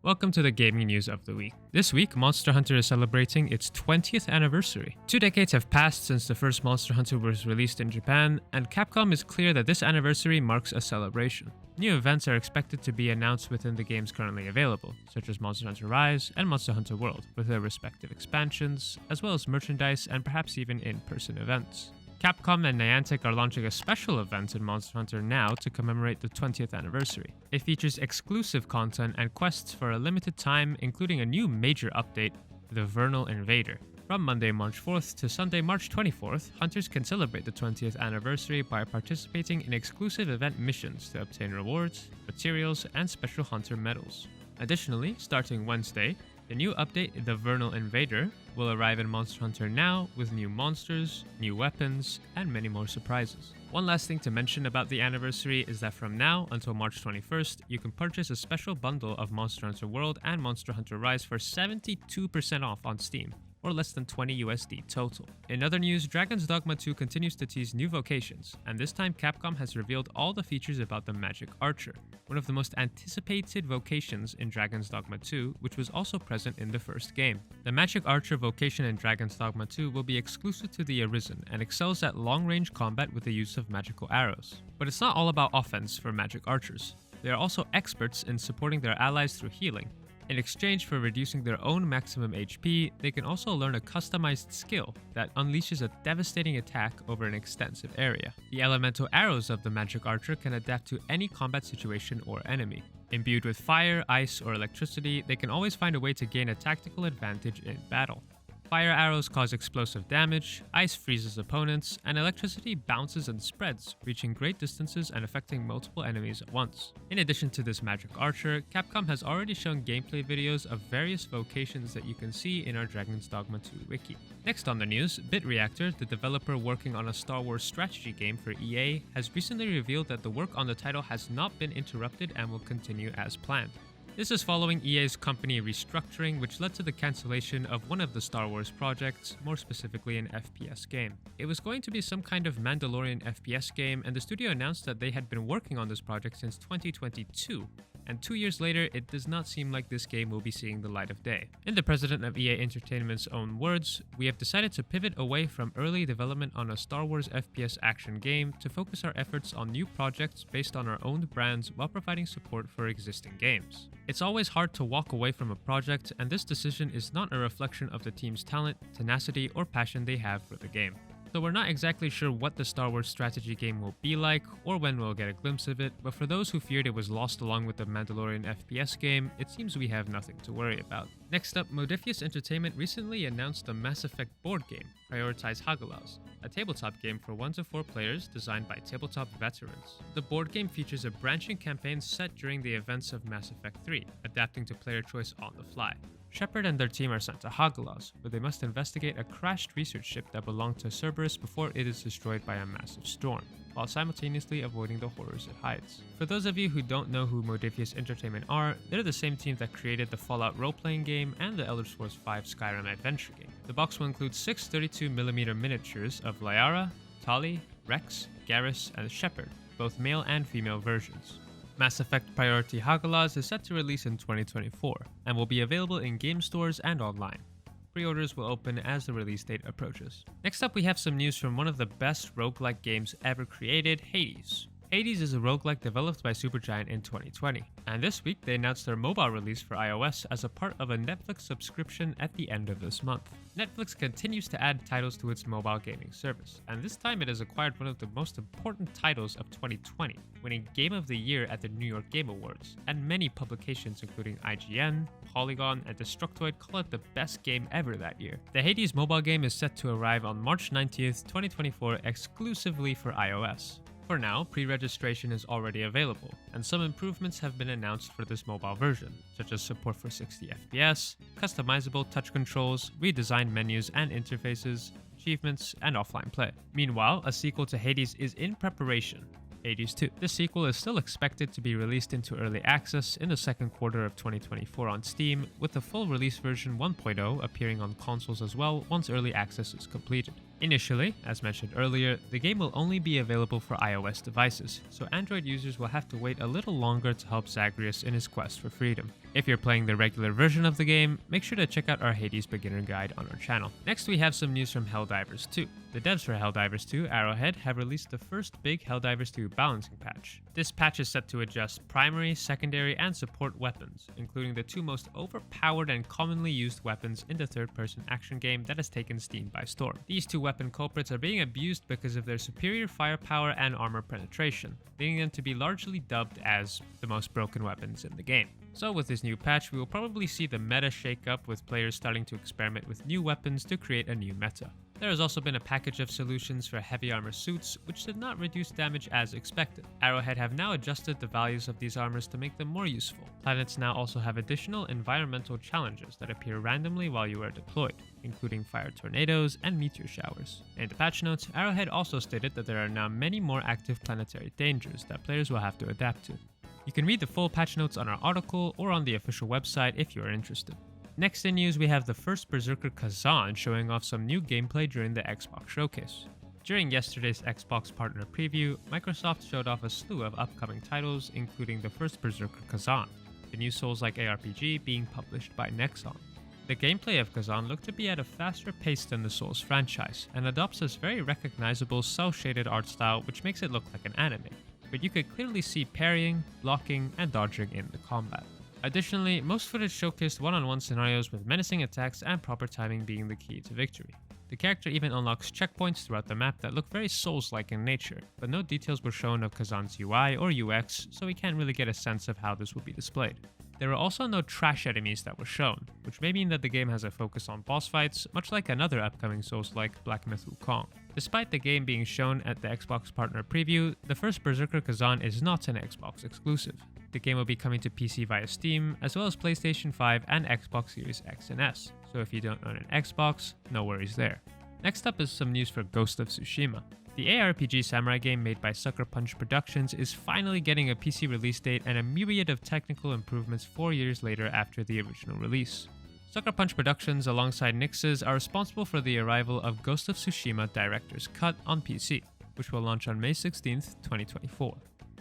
Welcome to the gaming news of the week. This week, Monster Hunter is celebrating its 20th anniversary. 2 decades have passed since the first Monster Hunter was released in Japan, and Capcom is clear that this anniversary marks a celebration. New events are expected to be announced within the games currently available, such as Monster Hunter Rise and Monster Hunter World, with their respective expansions, as well as merchandise and perhaps even in-person events. Capcom and Niantic are launching a special event in Monster Hunter now to commemorate the 20th anniversary. It features exclusive content and quests for a limited time, including a new major update, the Vernal Invader. From Monday, March 4th to Sunday, March 24th, hunters can celebrate the 20th anniversary by participating in exclusive event missions to obtain rewards, materials, and special hunter medals. Additionally, starting Wednesday, the new update, the Vernal Invader, will arrive in Monster Hunter Now with new monsters, new weapons, and many more surprises. One last thing to mention about the anniversary is that from now until March 21st, you can purchase a special bundle of Monster Hunter World and Monster Hunter Rise for 72% off on Steam, or less than $20 USD total. In other news, Dragon's Dogma 2 continues to tease new vocations, and this time Capcom has revealed all the features about the Magick Archer, one of the most anticipated vocations in Dragon's Dogma 2, which was also present in the first game. The Magick Archer vocation in Dragon's Dogma 2 will be exclusive to the Arisen and excels at long-range combat with the use of magical arrows. But it's not all about offense for Magick Archers. They are also experts in supporting their allies through healing. In exchange for reducing their own maximum HP, they can also learn a customized skill that unleashes a devastating attack over an extensive area. The elemental arrows of the Magick Archer can adapt to any combat situation or enemy. Imbued with fire, ice, or electricity, they can always find a way to gain a tactical advantage in battle. Fire arrows cause explosive damage, ice freezes opponents, and electricity bounces and spreads, reaching great distances and affecting multiple enemies at once. In addition to this Magick Archer, Capcom has already shown gameplay videos of various vocations that you can see in our Dragon's Dogma 2 wiki. Next on the news, BitReactor, the developer working on a Star Wars strategy game for EA, has recently revealed that the work on the title has not been interrupted and will continue as planned. This is following EA's company restructuring, which led to the cancellation of one of the Star Wars projects, more specifically an FPS game. It was going to be some kind of Mandalorian FPS game, and the studio announced that they had been working on this project since 2022. And 2 years later, it does not seem like this game will be seeing the light of day. In the president of EA Entertainment's own words, "We have decided to pivot away from early development on a Star Wars FPS action game to focus our efforts on new projects based on our own brands while providing support for existing games. It's always hard to walk away from a project, and this decision is not a reflection of the team's talent, tenacity, or passion they have for the game." So we're not exactly sure what the Star Wars strategy game will be like, or when we'll get a glimpse of it, but for those who feared it was lost along with the Mandalorian FPS game, it seems we have nothing to worry about. Next up, Modiphius Entertainment recently announced a Mass Effect board game, Prioritize Hagalaz, a tabletop game for 1 to 4 players designed by tabletop veterans. The board game features a branching campaign set during the events of Mass Effect 3, adapting to player choice on the fly. Shepard and their team are sent to Hagalaz, where they must investigate a crashed research ship that belonged to Cerberus before it is destroyed by a massive storm, while simultaneously avoiding the horrors it hides. For those of you who don't know who Modiphius Entertainment are, they're the same team that created the Fallout role-playing game and the Elder Scrolls V Skyrim adventure game. The box will include 6 32mm miniatures of Liara, Tali, Rex, Garrus, and Shepard, both male and female versions. Mass Effect Priority Hagalaz is set to release in 2024, and will be available in game stores and online. Pre-orders will open as the release date approaches. Next up, we have some news from one of the best roguelike games ever created, Hades. Hades is a roguelike developed by Supergiant in 2020, and this week they announced their mobile release for iOS as a part of a Netflix subscription at the end of this month. Netflix continues to add titles to its mobile gaming service, and this time it has acquired one of the most important titles of 2020, winning Game of the Year at the New York Game Awards, and many publications including IGN, Polygon, and Destructoid call it the best game ever that year. The Hades mobile game is set to arrive on March 90th, 2024 exclusively for iOS. For now, pre-registration is already available, and some improvements have been announced for this mobile version, such as support for 60 FPS, customizable touch controls, redesigned menus and interfaces, achievements, and offline play. Meanwhile, a sequel to Hades is in preparation, Hades 2. This sequel is still expected to be released into early access in the second quarter of 2024 on Steam, with the full release version 1.0 appearing on consoles as well once early access is completed. Initially, as mentioned earlier, the game will only be available for iOS devices, so Android users will have to wait a little longer to help Zagreus in his quest for freedom. If you're playing the regular version of the game, make sure to check out our Hades beginner guide on our channel. Next, we have some news from Helldivers 2. The devs for Helldivers 2, Arrowhead, have released the first big Helldivers 2 balancing patch. This patch is set to adjust primary, secondary, and support weapons, including the two most overpowered and commonly used weapons in the third-person action game that has taken Steam by storm. These two weapon culprits are being abused because of their superior firepower and armor penetration, leading them to be largely dubbed as the most broken weapons in the game. So with this new patch, we will probably see the meta shake up, with players starting to experiment with new weapons to create a new meta. There has also been a package of solutions for heavy armor suits, which did not reduce damage as expected. Arrowhead have now adjusted the values of these armors to make them more useful. Planets now also have additional environmental challenges that appear randomly while you are deployed, including fire tornadoes and meteor showers. In the patch notes, Arrowhead also stated that there are now many more active planetary dangers that players will have to adapt to. You can read the full patch notes on our article or on the official website if you are interested. Next in news, we have the first Berserker Khazan showing off some new gameplay during the Xbox showcase. During yesterday's Xbox partner preview, Microsoft showed off a slew of upcoming titles, including the first Berserker Khazan, the new Souls-like ARPG being published by Nexon. The gameplay of Khazan looked to be at a faster pace than the Souls franchise, and adopts this very recognizable cel-shaded art style which makes it look like an anime, but you could clearly see parrying, blocking, and dodging in the combat. Additionally, most footage showcased one-on-one scenarios with menacing attacks and proper timing being the key to victory. The character even unlocks checkpoints throughout the map that look very Souls-like in nature, but no details were shown of Khazan's UI or UX, so we can't really get a sense of how this will be displayed. There were also no trash enemies that were shown, which may mean that the game has a focus on boss fights, much like another upcoming Souls-like Black Myth Wukong. Despite the game being shown at the Xbox partner preview, the first Berserker Khazan is not an Xbox exclusive. The game will be coming to PC via Steam, as well as PlayStation 5 and Xbox Series X and S, so if you don't own an Xbox, no worries there. Next up is some news for Ghost of Tsushima. The ARPG samurai game made by Sucker Punch Productions is finally getting a PC release date and a myriad of technical improvements 4 years later after the original release. Sucker Punch Productions alongside Nix's are responsible for the arrival of Ghost of Tsushima Director's Cut on PC, which will launch on May 16, 2024.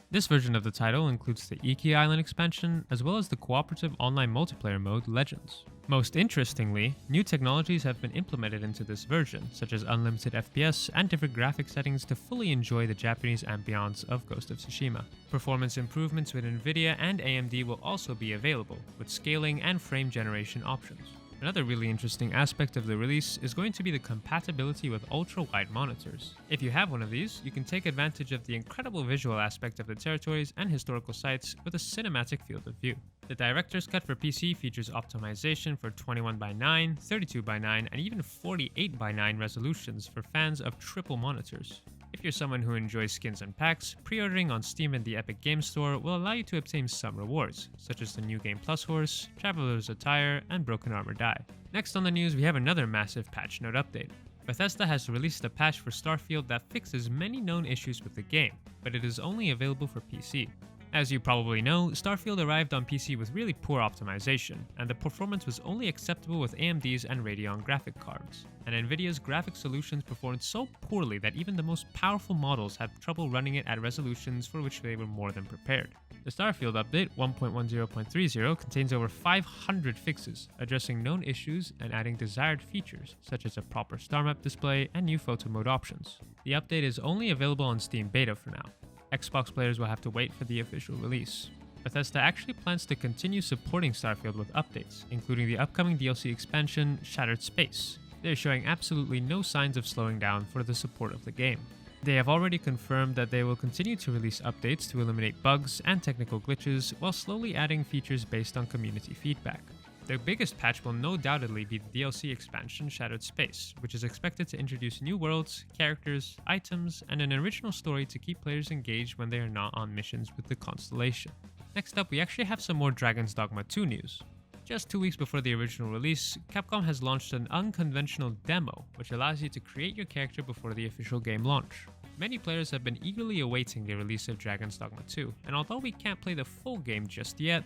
This version of the title includes the Iki Island expansion, as well as the cooperative online multiplayer mode Legends. Most interestingly, new technologies have been implemented into this version, such as unlimited FPS and different graphic settings to fully enjoy the Japanese ambiance of Ghost of Tsushima. Performance improvements with Nvidia and AMD will also be available, with scaling and frame generation options. Another really interesting aspect of the release is going to be the compatibility with ultra-wide monitors. If you have one of these, you can take advantage of the incredible visual aspect of the territories and historical sites with a cinematic field of view. The Director's Cut for PC features optimization for 21:9, 32:9, and even 48:9 resolutions for fans of triple monitors. If you're someone who enjoys skins and packs, pre-ordering on Steam and the Epic Games Store will allow you to obtain some rewards, such as the New Game Plus horse, Traveler's Attire, and Broken Armor die. Next on the news, we have another massive patch note update. Bethesda has released a patch for Starfield that fixes many known issues with the game, but it is only available for PC. As you probably know, Starfield arrived on PC with really poor optimization, and the performance was only acceptable with AMD's and Radeon graphic cards. And Nvidia's graphic solutions performed so poorly that even the most powerful models had trouble running it at resolutions for which they were more than prepared. The Starfield update 1.10.30 contains over 500 fixes, addressing known issues and adding desired features, such as a proper star map display and new photo mode options. The update is only available on Steam Beta for now. Xbox players will have to wait for the official release. Bethesda actually plans to continue supporting Starfield with updates, including the upcoming DLC expansion, Shattered Space. They're showing absolutely no signs of slowing down for the support of the game. They have already confirmed that they will continue to release updates to eliminate bugs and technical glitches, while slowly adding features based on community feedback. Their biggest patch will no doubtedly be the DLC expansion Shattered Space, which is expected to introduce new worlds, characters, items, and an original story to keep players engaged when they are not on missions with the Constellation. Next up, we actually have some more Dragon's Dogma 2 news. Just 2 weeks before the original release, Capcom has launched an unconventional demo, which allows you to create your character before the official game launch. Many players have been eagerly awaiting the release of Dragon's Dogma 2, and although we can't play the full game just yet,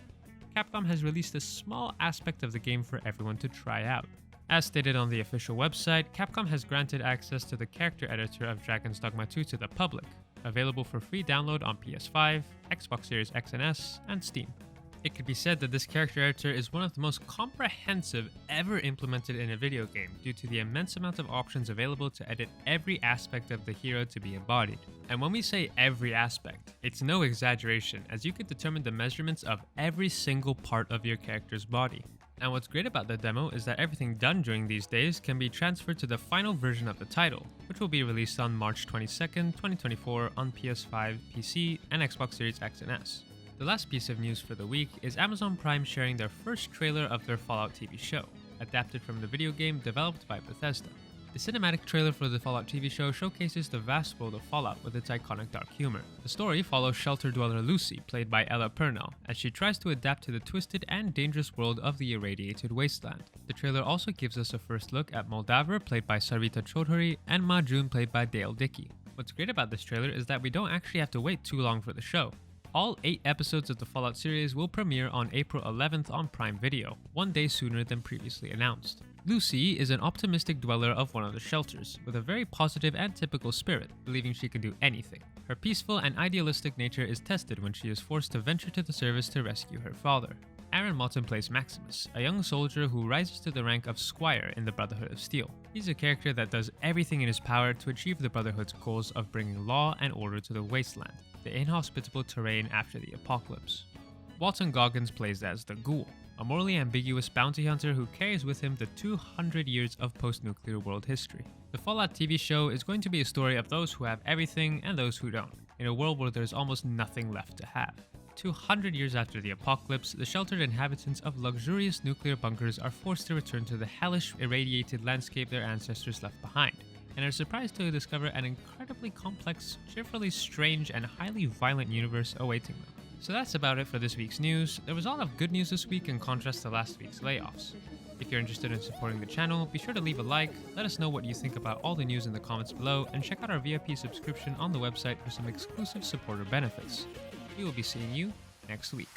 Capcom has released a small aspect of the game for everyone to try out. As stated on the official website, Capcom has granted access to the character editor of Dragon's Dogma 2 to the public, available for free download on PS5, Xbox Series X and S, and Steam. It could be said that this character editor is one of the most comprehensive ever implemented in a video game due to the immense amount of options available to edit every aspect of the hero to be embodied. And when we say every aspect, it's no exaggeration, as you could determine the measurements of every single part of your character's body. And what's great about the demo is that everything done during these days can be transferred to the final version of the title, which will be released on March 22nd, 2024 on PS5, PC, and Xbox Series X and S. The last piece of news for the week is Amazon Prime sharing their first trailer of their Fallout TV show, adapted from the video game developed by Bethesda. The cinematic trailer for the Fallout TV show showcases the vast world of Fallout with its iconic dark humor. The story follows shelter dweller Lucy, played by Ella Purnell, as she tries to adapt to the twisted and dangerous world of the irradiated wasteland. The trailer also gives us a first look at Moldaver, played by Sarita Choudhury, and Ma June, played by Dale Dickey. What's great about this trailer is that we don't actually have to wait too long for the show. All 8 episodes of the Fallout series will premiere on April 11th on Prime Video, one day sooner than previously announced. Lucy is an optimistic dweller of one of the shelters, with a very positive and typical spirit, believing she can do anything. Her peaceful and idealistic nature is tested when she is forced to venture to the service to rescue her father. Aaron Moulton plays Maximus, a young soldier who rises to the rank of Squire in the Brotherhood of Steel. He's a character that does everything in his power to achieve the Brotherhood's goals of bringing law and order to the wasteland, the inhospitable terrain after the apocalypse. Walton Goggins plays as the Ghoul, a morally ambiguous bounty hunter who carries with him the 200 years of post-nuclear world history. The Fallout TV show is going to be a story of those who have everything and those who don't, in a world where there's almost nothing left to have. 200 years after the apocalypse, the sheltered inhabitants of luxurious nuclear bunkers are forced to return to the hellish, irradiated landscape their ancestors left behind, and are surprised to discover an incredibly complex, cheerfully strange, and highly violent universe awaiting them. So that's about it for this week's news. There was a lot of good news this week in contrast to last week's layoffs. If you're interested in supporting the channel, be sure to leave a like, let us know what you think about all the news in the comments below, and check out our VIP subscription on the website for some exclusive supporter benefits. We will be seeing you next week.